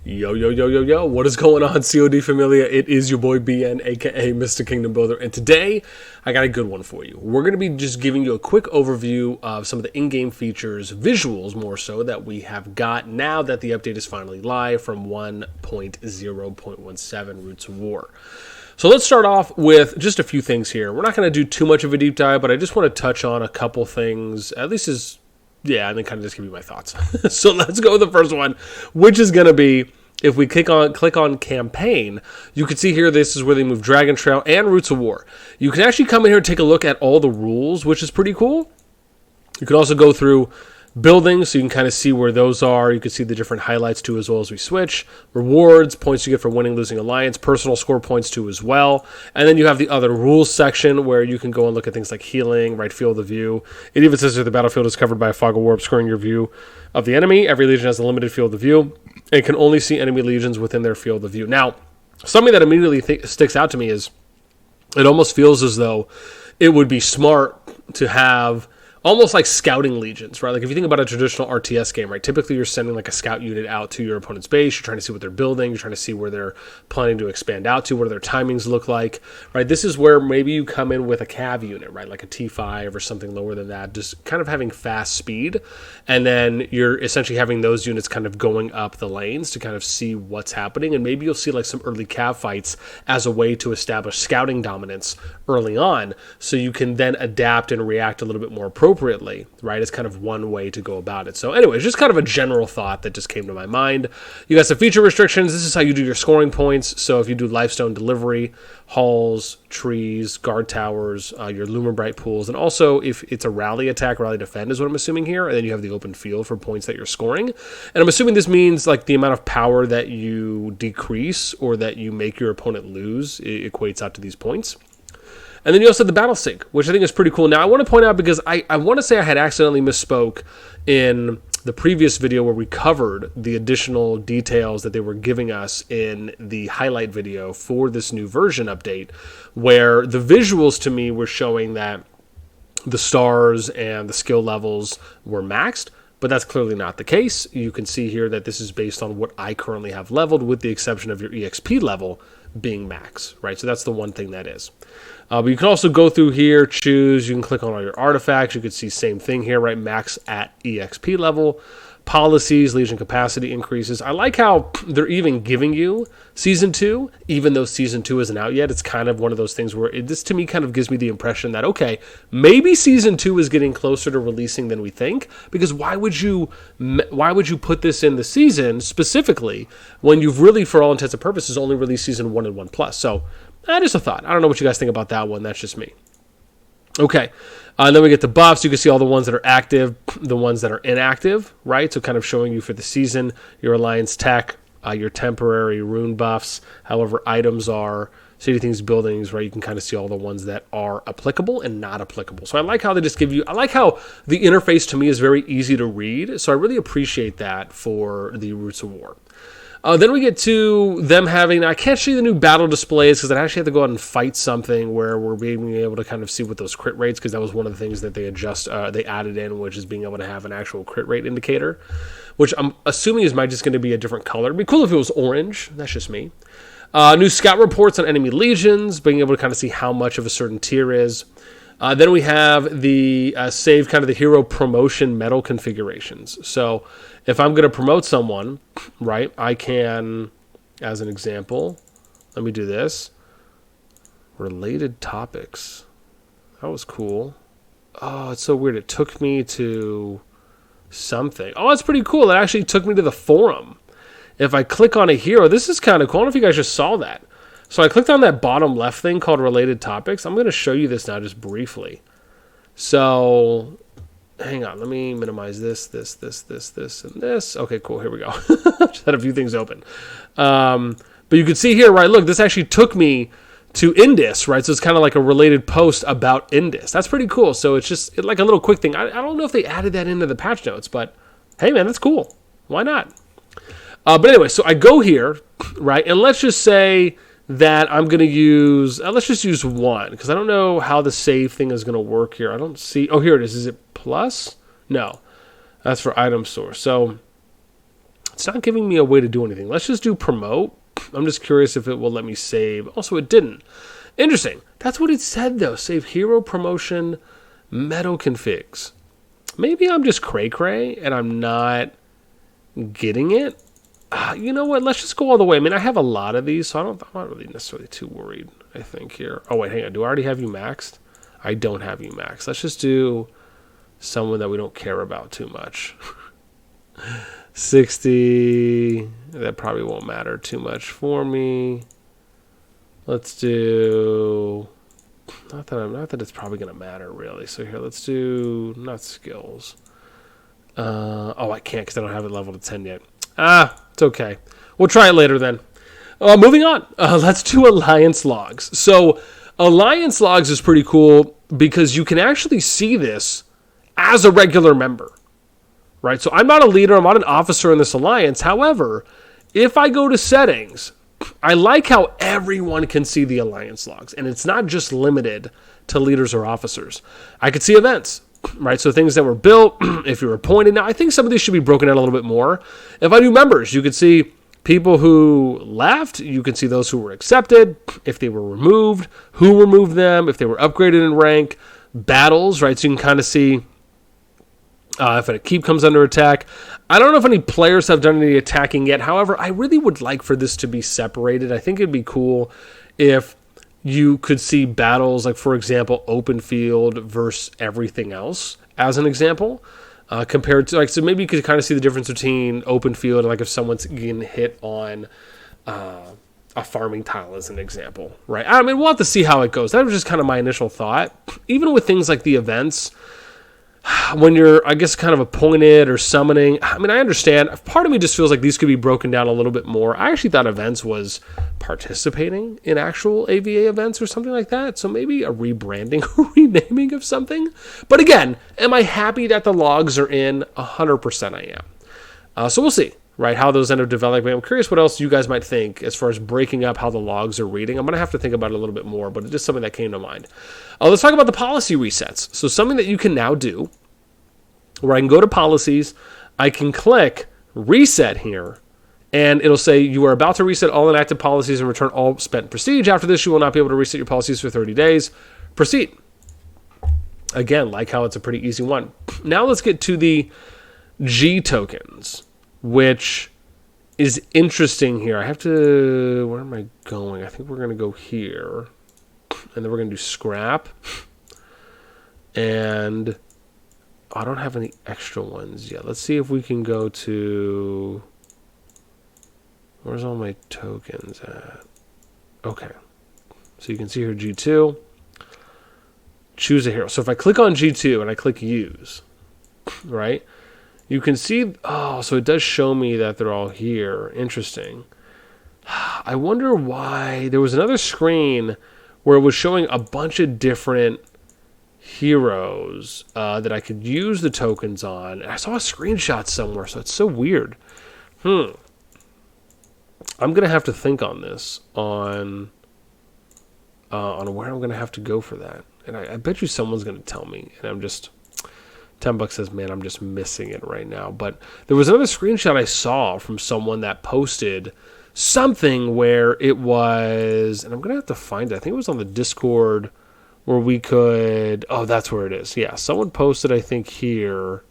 Yo, yo, yo, yo, yo, what is going on, CoD Familia? It is your boy BN, aka Mr. Kingdom Builder, and today I got a good one for you. We're going to be just giving you a quick overview of some of the in-game features, visuals more so, that we have got now that the update is finally live from 1.0.17 Roots of War. So let's start off with just a few things here. We're not going to do too much of a deep dive, but I just want to touch on a couple things, at least and then kind of just give you my thoughts. So let's go with the first one, which is going to be, if we click on campaign, you can see here this is where they move Dragon Trail and Roots of War. You can actually come in here and take a look at all the rules, which is pretty cool. You can also go through buildings, so you can kind of see where those are. You can see the different highlights too, as well as we switch. Rewards, points you get for winning, losing alliance, personal score points too as well. And then you have the other rules section where you can go and look at things like healing, right field of view. It even says that the battlefield is covered by a fog of war obscuring your view of the enemy. Every legion has a limited field of view and can only see enemy legions within their field of view. Now, something that immediately sticks out to me is it almost feels as though it would be smart to have almost like scouting legions, right? Like if you think about a traditional RTS game, right? Typically you're sending like a scout unit out to your opponent's base. You're trying to see what they're building. You're trying to see where they're planning to expand out to. What do their timings look like, right? This is where maybe you come in with a cav unit, right? Like a T5 or something lower than that, just kind of having fast speed. And then you're essentially having those units kind of going up the lanes to kind of see what's happening. And maybe you'll see like some early cav fights as a way to establish scouting dominance early on. So you can then adapt and react a little bit more appropriately, right? It's kind of one way to go about it. So anyways, just kind of a general thought that just came to my mind. You got some feature restrictions. This is how you do your scoring points. So if you do lifestone delivery, halls, trees, guard towers, your Lumerbright pools, and also if it's a rally attack, rally defend is what I'm assuming here, and then you have the open field for points that you're scoring. And I'm assuming this means like the amount of power that you decrease or that you make your opponent lose, it equates out to these points. And then you also have the battle sync, which I think is pretty cool. Now, I want to point out, because I want to say I had accidentally misspoke in the previous video where we covered the additional details that they were giving us in the highlight video for this new version update, where the visuals to me were showing that the stars and the skill levels were maxed, but that's clearly not the case. You can see here that this is based on what I currently have leveled, with the exception of your EXP level being max, right? So that's the one thing that is. But you can also go through here, choose, you can click on all your artifacts. You can see same thing here, right? Max at EXP level. Policies, Legion capacity increases. I like how they're even giving you Season 2, even though Season 2 isn't out yet. It's kind of one of those things where this to me kind of gives me the impression that, okay, maybe Season 2 is getting closer to releasing than we think, because why would you put this in the season specifically when you've really, for all intents and purposes, only released Season 1 and 1+. So, just a thought. I don't know what you guys think about that one. That's just me. Okay, and then we get the buffs. You can see all the ones that are active, the ones that are inactive, right? So kind of showing you for the season, your alliance tech, your temporary rune buffs, however items are, city things, buildings, right? You can kind of see all the ones that are applicable and not applicable. So I like how they just give you, I like how the interface to me is very easy to read. So I really appreciate that for the Roots of War. Then we get to them having, I can't show you the new battle displays because I actually have to go out and fight something where we're being able to kind of see what those crit rates, because that was one of the things that they added in, which is being able to have an actual crit rate indicator, which I'm assuming might just going to be a different color. It'd be cool if it was orange. That's just me. New scout reports on enemy legions, being able to kind of see how much of a certain tier is. Then we have the save kind of the hero promotion medal configurations. So if I'm going to promote someone, right, I can, as an example, let me do this. Related topics. That was cool. Oh, it's so weird. It took me to something. Oh, that's pretty cool. It actually took me to the forum. If I click on a hero, this is kind of cool. I don't know if you guys just saw that. So I clicked on that bottom left thing called Related Topics. I'm going to show you this now just briefly. So, hang on. Let me minimize this, and this. Okay, cool. Here we go. Just had a few things open. But you can see here, right, look, this actually took me to Indus, right? So it's kind of like a related post about Indus. That's pretty cool. So it's just like a little quick thing. I don't know if they added that into the patch notes, but hey, man, that's cool. Why not? But anyway, so I go here, right, and let's just say that I'm going to use, let's just use one, because I don't know how the save thing is going to work here. I don't see, oh, here it is. Is it plus? No, that's for item source. So It's not giving me a way to do anything. Let's just do promote. I'm just curious if it will let me save. Also, it didn't. Interesting. That's what it said, though. Save hero promotion metal configs. Maybe I'm just cray-cray and I'm not getting it. You know what? Let's just go all the way. I mean, I have a lot of these, so I'm not really necessarily too worried, I think, here. Oh, wait, hang on. Do I already have you maxed? I don't have you maxed. Let's just do someone that we don't care about too much. 60. That probably won't matter too much for me. Let's do... Not that it's probably going to matter, really. So here, let's do... Not skills. Oh, I can't because I don't have it leveled to 10 yet. It's okay. We'll try it later then. Moving on. Let's do Alliance Logs. So Alliance Logs is pretty cool because you can actually see this as a regular member. Right? So I'm not a leader. I'm not an officer in this alliance. However, if I go to settings, I like how everyone can see the alliance logs. And it's not just limited to leaders or officers. I could see events. Right, so things that were built, if you were appointed. Now, I think some of these should be broken out a little bit more. If I do members, you could see people who left. You can see those who were accepted, if they were removed, who removed them, if they were upgraded in rank, battles, right? So you can kind of see if a keep comes under attack. I don't know if any players have done any attacking yet. However, I really would like for this to be separated. I think it'd be cool if you could see battles, like, for example, open field versus everything else, as an example, compared to, like, so maybe you could kind of see the difference between open field and, like, if someone's getting hit on a farming tile, as an example, right? I mean, we'll have to see how it goes. That was just kind of my initial thought. Even with things like the events, when you're, I guess, kind of appointed or summoning, I mean, I understand. Part of me just feels like these could be broken down a little bit more. I actually thought events was participating in actual AVA events or something like that. So maybe a rebranding or renaming of something. But again, am I happy that the logs are in? 100% I am. So we'll see, right, how those end up developing. I'm curious what else you guys might think as far as breaking up how the logs are reading. I'm going to have to think about it a little bit more, but it's just something that came to mind. Let's talk about the policy resets. So something that you can now do, where I can go to policies, I can click reset here, and it'll say you are about to reset all inactive policies and return all spent prestige. After this, you will not be able to reset your policies for 30 days. Proceed. Again, like how it's a pretty easy one. Now let's get to the G tokens, which is interesting here. I have to... Where am I going? I think we're going to go here, and then we're going to do scrap. And I don't have any extra ones yet. Let's see if we can go to... Where's all my tokens at? Okay. So you can see here G2. Choose a hero. So if I click on G2 and I click use, right? You can see... Oh, so it does show me that they're all here. Interesting. I wonder why... There was another screen where it was showing a bunch of different heroes that I could use the tokens on. And I saw a screenshot somewhere, so it's so weird. I'm going to have to think on this, on where I'm going to have to go for that. And I bet you someone's going to tell me. And I'm just... $10 says, man, I'm just missing it right now. But there was another screenshot I saw from someone that posted something where it was... And I'm going to have to find it. I think it was on the Discord where we could... Oh, that's where it is. Yeah, someone posted, I think, here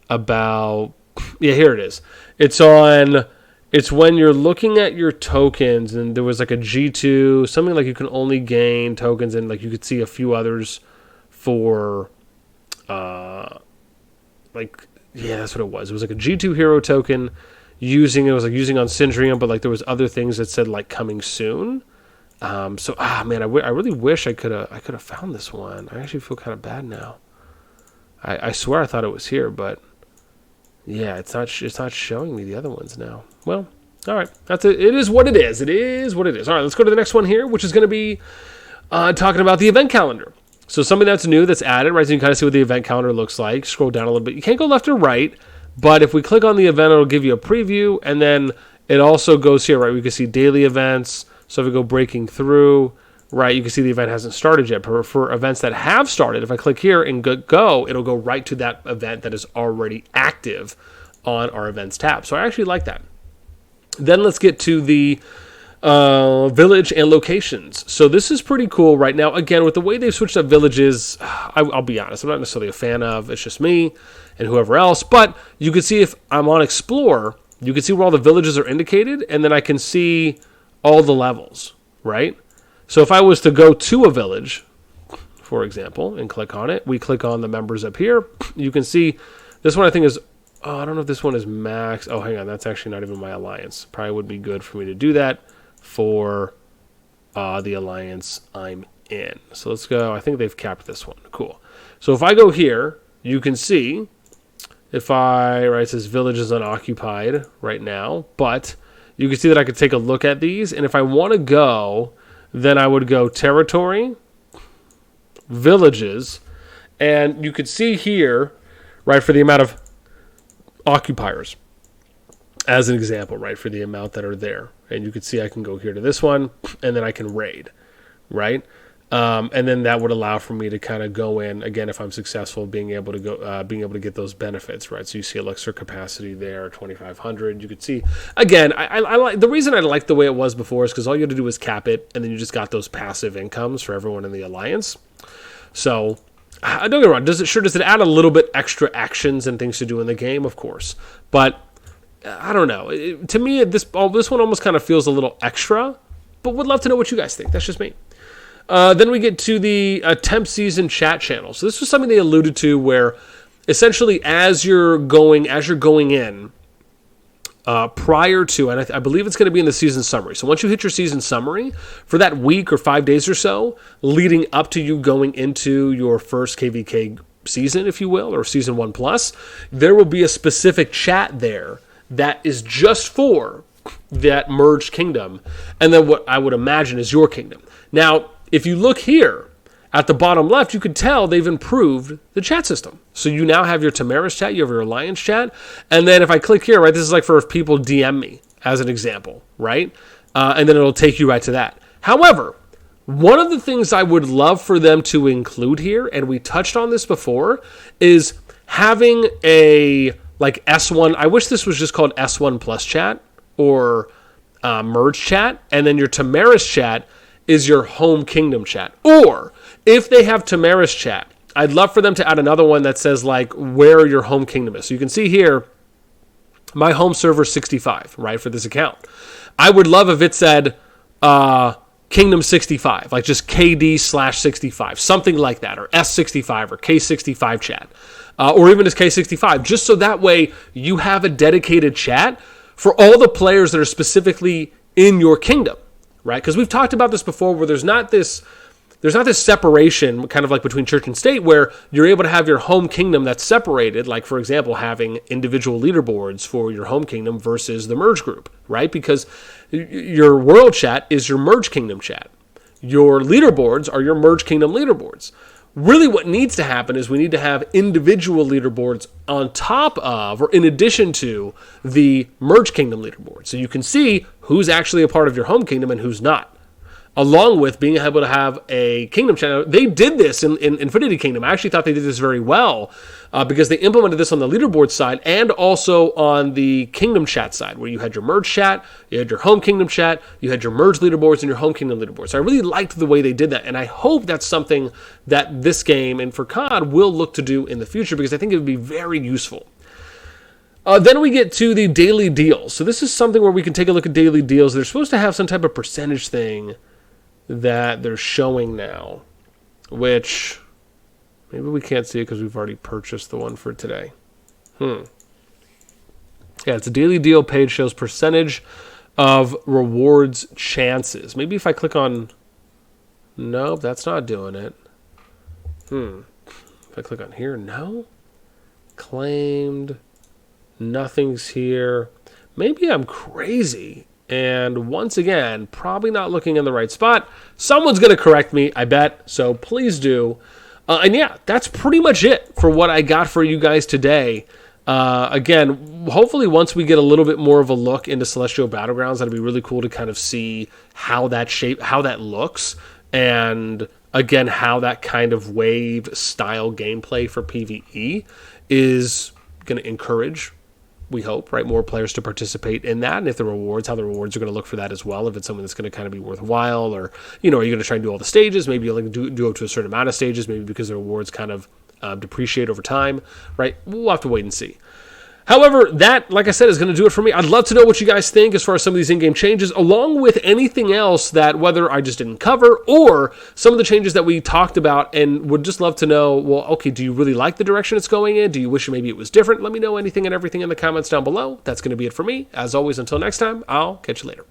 about... Yeah, here it is. It's on... It's when you're looking at your tokens, and there was like a G2, something like you can only gain tokens, and like you could see a few others for, that's what it was. It was like a G2 hero token using on Syndrium, but like there was other things that said like coming soon. Man, I really wish I could have found this one. I actually feel kind of bad now. I swear I thought it was here, but yeah, it's not showing me the other ones now. Well, all right, that's it. It is what it is. It is what it is. All right, let's go to the next one here, which is going to be talking about the event calendar. So something that's new that's added, right? So you can kind of see what the event calendar looks like. Scroll down a little bit. You can't go left or right, but if we click on the event, it'll give you a preview, and then it also goes here, right? We can see daily events. So if we go breaking through, right, you can see the event hasn't started yet. But for events that have started, if I click here and go, it'll go right to that event that is already active on our events tab. So I actually like that. Then let's get to the village and locations. So this is pretty cool right now. Again, with the way they've switched up villages, I'll be honest, I'm not necessarily a fan of. It's just me and whoever else. But you can see if I'm on Explore, you can see where all the villages are indicated, and then I can see all the levels, right? So if I was to go to a village, for example, and click on it, we click on the members up here. You can see this one I think is, I don't know if this one is max. Oh, hang on, that's actually not even my alliance. Probably would be good for me to do that for the alliance I'm in. So let's go. I think they've capped this one. Cool. So if I go here, you can see if it says village is unoccupied right now, but you can see that I could take a look at these. And if I want to go, then I would go territory, villages, and you could see here, right, for the amount of occupiers as an example, right, for the amount that are there. And you can see I can go here to this one, and then I can raid, right? And then that would allow for me to kind of go in, again, if I'm successful, being able to get those benefits, right? So you see elixir capacity there, 2,500. You could see, again, I like the reason I like the way it was before is because all you had to do was cap it, and then you just got those passive incomes for everyone in the alliance. So don't get me wrong, does it add a little bit extra actions and things to do in the game? Of course, but I don't know. To me, this one almost kind of feels a little extra, but would love to know what you guys think. That's just me. Then we get to the temp season chat channel. So this was something they alluded to where essentially as you're going in, prior to, and I believe it's going to be in the season summary. So once you hit your season summary, for that week or 5 days or so, leading up to you going into your first KVK season, if you will, or season 1+, there will be a specific chat there that is just for that merged kingdom, and then what I would imagine is your kingdom. Now, if you look here at the bottom left, you can tell they've improved the chat system. So you now have your Tamaris chat, you have your Alliance chat, and then if I click here, right, this is like for if people DM me, as an example, right? And then it'll take you right to that. However, one of the things I would love for them to include here, and we touched on this before, is having a like S1, I wish this was just called S1 plus chat or merge chat, and then your Tamaris chat is your home kingdom chat. Or if they have Tamaris chat, I'd love for them to add another one that says like where your home kingdom is. So you can see here, my home server is 65, right, for this account. I would love if it said Kingdom 65, like just KD/65, something like that, or S65 or K65 chat, or even as K65, just so that way you have a dedicated chat for all the players that are specifically in your kingdom, right? Because we've talked about this before where there's not this separation kind of like between church and state where you're able to have your home kingdom that's separated, like for example, having individual leaderboards for your home kingdom versus the merge group, right? Because your world chat is your merge kingdom chat. Your leaderboards are your merge kingdom leaderboards. Really what needs to happen is we need to have individual leaderboards on top of or in addition to the merge kingdom leaderboard. So you can see who's actually a part of your home kingdom and who's not. Along with being able to have a kingdom channel. They did this in Infinity Kingdom. I actually thought they did this very well because they implemented this on the leaderboard side and also on the kingdom chat side where you had your merge chat, you had your home kingdom chat, you had your merge leaderboards and your home kingdom leaderboards. So I really liked the way they did that, and I hope that's something that this game and for CoD will look to do in the future because I think it would be very useful. Then we get to the daily deals. So this is something where we can take a look at daily deals. They're supposed to have some type of percentage thing that they're showing now, which maybe we can't see it because we've already purchased the one for today. Yeah, it's a daily deal page, shows percentage of rewards chances. Maybe if I click on, nope, that's not doing it. If I click on here, no. Claimed, nothing's here. Maybe I'm crazy. And once again, probably not looking in the right spot. Someone's going to correct me, I bet. So please do. And yeah, that's pretty much it for what I got for you guys today. Again, hopefully once we get a little bit more of a look into Celestial Battlegrounds, that'd be really cool to kind of see how that looks. And again, how that kind of wave style gameplay for PvE is going to encourage we hope, right, more players to participate in that. And if the rewards, how the rewards are going to look for that as well. If it's something that's going to kind of be worthwhile, or, are you going to try and do all the stages? Maybe you'll do up to a certain amount of stages, maybe because the rewards kind of depreciate over time, right? We'll have to wait and see. However, that, like I said, is going to do it for me. I'd love to know what you guys think as far as some of these in-game changes, along with anything else that whether I just didn't cover or some of the changes that we talked about, and would just love to know, well, okay, do you really like the direction it's going in? Do you wish maybe it was different? Let me know anything and everything in the comments down below. That's going to be it for me. As always, until next time, I'll catch you later.